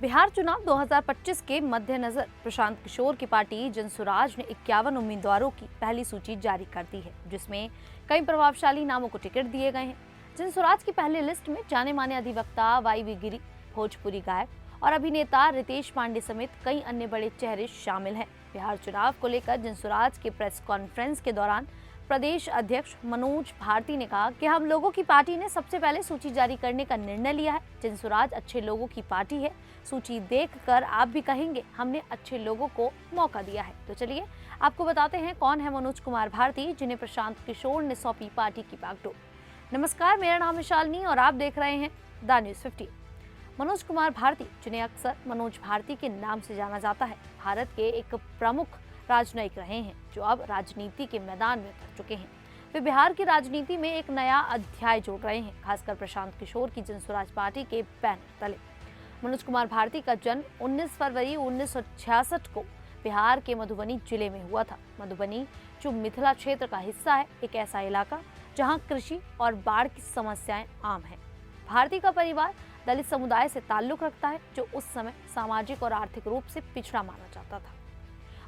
बिहार चुनाव 2025 के मद्देनजर प्रशांत किशोर की पार्टी जनसुराज ने 51 उम्मीदवारों की पहली सूची जारी कर दी है, जिसमें कई प्रभावशाली नामों को टिकट दिए गए हैं। जनसुराज की पहली लिस्ट में जाने माने अधिवक्ता वाई गिरी, भोजपुरी गायक और अभिनेता रितेश पांडे समेत कई अन्य बड़े चेहरे शामिल हैं। बिहार चुनाव को लेकर जनसुराज के प्रेस कॉन्फ्रेंस के दौरान प्रदेश अध्यक्ष मनोज भारती ने कहा कि हम लोगों की पार्टी ने सबसे पहले सूची जारी करने का निर्णय लिया है। जनसुराज अच्छे लोगों की पार्टी है। सूची देखकर आप भी कहेंगे हमने अच्छे लोगों को मौका दिया है। तो चलिए आपको बताते हैं कौन है मनोज कुमार भारती, जिन्हें प्रशांत किशोर ने सौंपी पार्टी की बागडोर। नमस्कार, मेरा नाम है शालिनी और आप देख रहे हैं द न्यूज़ 50। मनोज कुमार भारती, जिन्हें अक्सर मनोज भारती के नाम से जाना जाता है, भारत के एक प्रमुख राजनयिक रहे हैं जो अब राजनीति के मैदान में उतर चुके हैं। वे बिहार की राजनीति में एक नया अध्याय जोड़ रहे हैं, खासकर प्रशांत किशोर की जनसुराज पार्टी के बैनर तले। मनोज कुमार भारती का जन्म 19 फरवरी 1966 को बिहार के मधुबनी जिले में हुआ था। मधुबनी जो मिथिला क्षेत्र का हिस्सा है, एक ऐसा इलाका जहां कृषि और बाढ़ की समस्याएं आम हैं। भारती का परिवार दलित समुदाय से ताल्लुक रखता है, जो उस समय सामाजिक और आर्थिक रूप से पिछड़ा माना जाता था।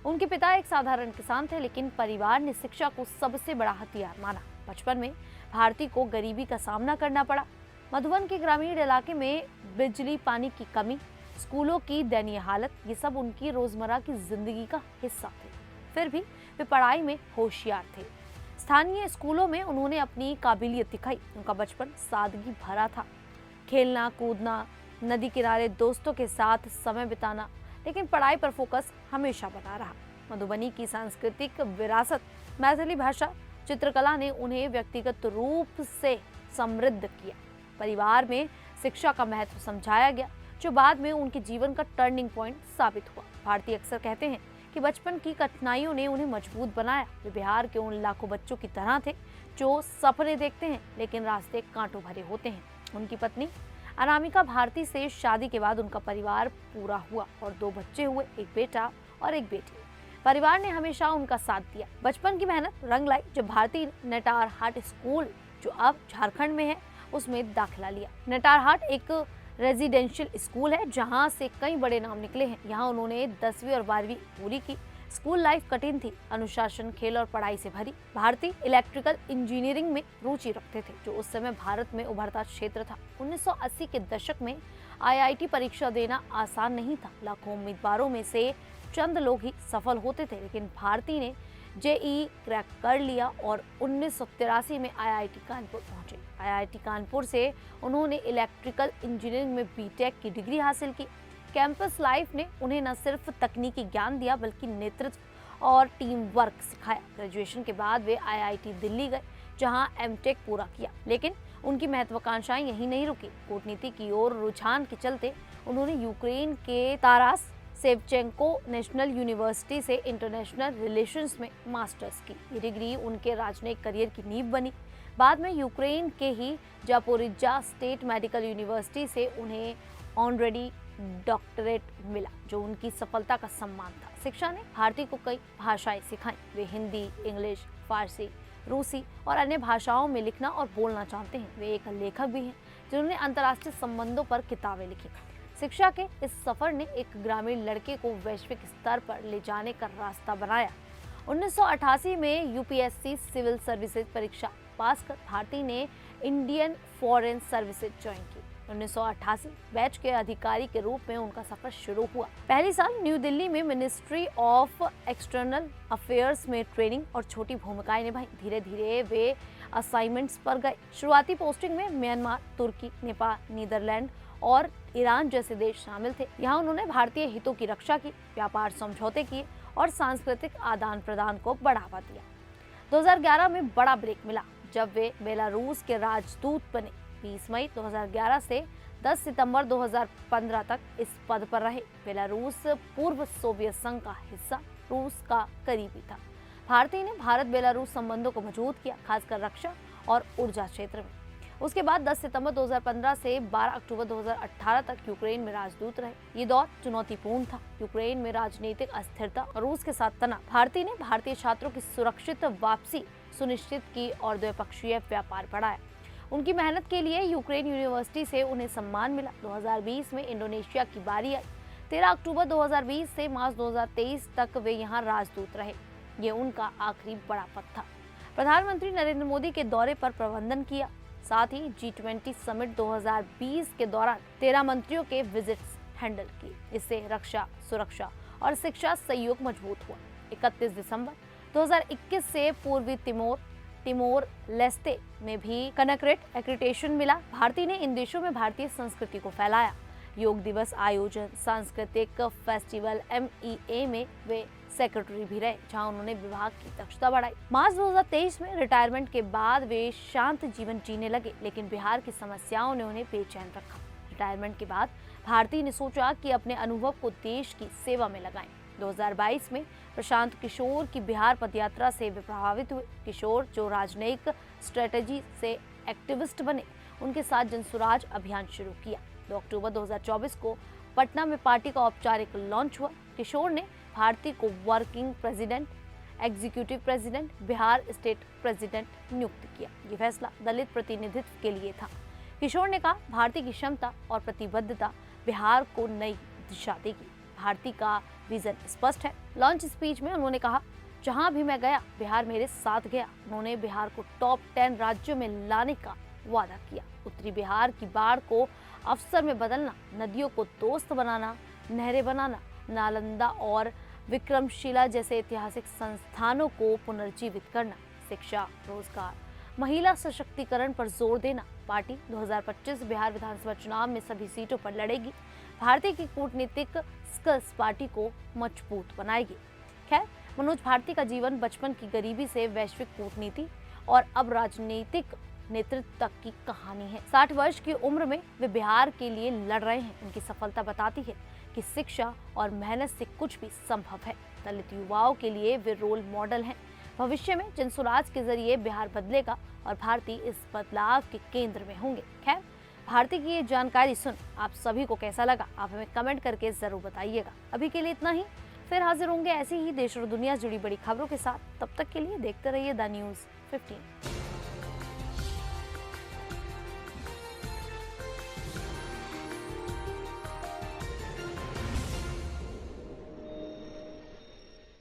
उनके पिता एक साधारण किसान थे, लेकिन परिवार ने शिक्षा को सबसे बड़ा हथियार माना। बचपन में भारती को गरीबी का सामना करना पड़ा। मधुबन के ग्रामीण इलाके में बिजली पानी की कमी, स्कूलों की दयनीय हालत, ये सब उनकी रोजमर्रा की जिंदगी का हिस्सा थे। फिर भी वे पढ़ाई में होशियार थे। स्थानीय स्कूलों में उन्होंने अपनी काबिलियत दिखाई। उनका बचपन सादगी भरा था, खेलना कूदना, नदी किनारे दोस्तों के साथ समय बिताना, लेकिन पढ़ाई पर फोकस हमेशा बना रहा। मधुबनी की सांस्कृतिक विरासत, मैथिली भाषा, चित्रकला ने उन्हें व्यक्तिगत रूप से समृद्ध किया। परिवार में शिक्षा का महत्व समझाया गया, जो बाद में उनके जीवन का टर्निंग पॉइंट साबित हुआ। भारती अक्सर कहते हैं कि बचपन की कठिनाइयों ने उन्हें मजबूत बनाया। वे बिहार के उन लाखों बच्चों की तरह थे जो सपने देखते हैं, लेकिन रास्ते कांटों भरे होते हैं। उनकी पत्नी अनामिका भारती से शादी के बाद उनका परिवार पूरा हुआ और 2 बच्चे हुए, एक बेटा और एक बेटी। परिवार ने हमेशा उनका साथ दिया। बचपन की मेहनत रंग लाई जब भारती ने नटारहाट स्कूल, जो अब झारखंड में है, उसमें दाखिला लिया। नटारहाट एक रेजिडेंशियल स्कूल है जहां से कई बड़े नाम निकले हैं। यहाँ उन्होंने 10वीं और 12वीं पूरी की। स्कूल लाइफ कठिन थी, अनुशासन, खेल और पढ़ाई से भरी। भारती इलेक्ट्रिकल इंजीनियरिंग में रुचि रखते थे, जो उस समय भारत में उभरता क्षेत्र था। 1980 के दशक में IIT परीक्षा देना आसान नहीं था। लाखों उम्मीदवारों में से चंद लोग ही सफल होते थे, लेकिन भारती ने JEE क्रैक कर लिया और 1983 में IIT कानपुर पहुंचे। IIT कानपुर से उन्होंने इलेक्ट्रिकल इंजीनियरिंग में BTech की डिग्री हासिल की। कैंपस लाइफ ने उन्हें न सिर्फ तकनीकी ज्ञान दिया, बल्कि नेतृत्व और टीम वर्क सिखाया। ग्रेजुएशन के बाद वे IIT दिल्ली गए, जहां MTech पूरा किया, लेकिन उनकी महत्वाकांक्षाएं यहीं नहीं रुकी। कूटनीति की ओर रुझान के चलते उन्होंने यूक्रेन के तारास सेवचेंको नेशनल यूनिवर्सिटी से इंटरनेशनल रिलेशंस में मास्टर्स की। ये डिग्री उनके राजनयिक करियर की नींव बनी। बाद में यूक्रेन के ही जापोरिज्जा स्टेट मेडिकल यूनिवर्सिटी से उन्हें ऑनरेरी डॉक्टरेट मिला, जो उनकी सफलता का सम्मान था। शिक्षा ने भारती को कई भाषाएं सिखाई। वे हिंदी, इंग्लिश, फारसी, रूसी और अन्य भाषाओं में लिखना और बोलना जानते हैं। वे एक लेखक भी हैं, जिन्होंने अंतर्राष्ट्रीय संबंधों पर किताबें लिखी। शिक्षा के इस सफर ने एक ग्रामीण लड़के को वैश्विक स्तर पर ले जाने का रास्ता बनाया। 1988 में UPSC सिविल सर्विसेज परीक्षा पास कर भारती ने इंडियन फॉरेन सर्विसेज ज्वाइन की। 1988 बैच के अधिकारी के रूप में उनका सफर शुरू हुआ। पहली साल न्यू दिल्ली में मिनिस्ट्री ऑफ एक्सटर्नल अफेयर्स में ट्रेनिंग और छोटी भूमिकाएं निभाई। धीरे धीरे वे असाइनमेंट्स पर गए। शुरुआती पोस्टिंग में म्यांमार, तुर्की, नेपाल, नीदरलैंड और ईरान जैसे देश शामिल थे। यहाँ उन्होंने भारतीय हितों की रक्षा की, व्यापार समझौते किए और सांस्कृतिक आदान प्रदान को बढ़ावा दिया। 2011 में बड़ा ब्रेक मिला जब वे बेलारूस के राजदूत बने। 20 मई 2011 से 10 सितंबर 2015 तक इस पद पर रहे। बेलारूस पूर्व सोवियत संघ का हिस्सा, रूस का करीबी था। भारती ने भारत बेलारूस संबंधों को मजबूत किया, खासकर रक्षा और ऊर्जा क्षेत्र में। उसके बाद 10 सितंबर 2015 से 12 अक्टूबर 2018 तक यूक्रेन में राजदूत रहे। ये दौर चुनौतीपूर्ण था। यूक्रेन में राजनीतिक अस्थिरता और रूस के साथ तनाव। भारती ने भारतीय छात्रों की सुरक्षित वापसी सुनिश्चित की और द्विपक्षीय व्यापार बढ़ाया। उनकी मेहनत के लिए यूक्रेन यूनिवर्सिटी से उन्हें सम्मान मिला। 2020 में इंडोनेशिया की बारी आई। 13 अक्टूबर 2020 से मार्च 2023 तक वे यहाँ राजदूत रहे। ये उनका आखिरी बड़ा पद था। प्रधानमंत्री नरेंद्र मोदी के दौरे पर प्रबंधन किया। साथ ही G20 समिट 2020 के दौरान 13 मंत्रियों के विजिट्स हैंडल किए। इससे रक्षा, सुरक्षा और शिक्षा सहयोग मजबूत हुआ। 31 दिसंबर 2021 से पूर्वी तिमोर लेस्ते में भी कनेक्रेट एक्रीडिटेशन मिला। भारती ने इन देशों में भारतीय संस्कृति को फैलाया। योग दिवस आयोजन, सांस्कृतिक फेस्टिवल MEA में वे सेक्रेटरी भी रहे, जहां उन्होंने विभाग की दक्षता बढ़ाई। मार्च 2023 में रिटायरमेंट के बाद वे शांत जीवन जीने लगे, लेकिन बिहार की समस्याओं ने उन्हें बेचैन रखा। रिटायरमेंट के बाद भारती ने सोचा कि अपने अनुभव को देश की सेवा में लगाएं। 2022 में प्रशांत किशोर की बिहार पदयात्रा से वे प्रभावित हुए। किशोर, जो राजनयिक स्ट्रेटेजी से एक्टिविस्ट बने, उनके साथ जनसुराज अभियान शुरू किया। 2 अक्टूबर 2024 को पटना में पार्टी का औपचारिक लॉन्च हुआ। किशोर ने भारती को working president, executive president, Bihar state president नियुक्त किया। ये फैसला दलित प्रतिनिधित्व के लिए था। किशोर ने कहा, भारती की क्षमता और प्रतिबद्धता बिहार को नई दिशा देगी। भारती का विजन स्पष्ट है। लॉन्च स्पीच में उन्होंने कहा, जहां भी मैं गया बिहार मेरे साथ गया। उन्होंने बिहार को टॉप 10 राज्यों में लाने का वादा किया। उत्तरी बिहार की बाढ़ को अवसर में बदलना, नदियों को दोस्त बनाना, नहरें बनाना, नालंदा और विक्रमशिला जैसे ऐतिहासिक संस्थानों को पुनर्जीवित करना, शिक्षा, रोजगार, महिला सशक्तिकरण पर जोर देना। पार्टी 2025 बिहार विधानसभा चुनाव में सभी सीटों पर लड़ेगी। भारती की कूटनीतिक स्किल्स पार्टी को मजबूत बनाएगी। खैर, मनोज भारती का जीवन बचपन की गरीबी से वैश्विक कूटनीति और अब राजनीतिक नेतृत्व तक की कहानी है। 60 वर्ष की उम्र में वे बिहार के लिए लड़ रहे हैं। उनकी सफलता बताती है कि शिक्षा और मेहनत से कुछ भी संभव है। दलित युवाओं के लिए वे रोल मॉडल हैं। भविष्य में जनसुराज के जरिए बिहार बदलेगा और भारती इस बदलाव के केंद्र में होंगे। खैर, भारती की ये जानकारी सुन आप सभी को कैसा लगा, आप हमें कमेंट करके जरूर बताइएगा। अभी के लिए इतना ही, फिर हाजिर होंगे ऐसी ही देश और दुनिया से जुड़ी बड़ी खबरों के साथ। तब तक के लिए देखते रहिए द न्यूज़ 15।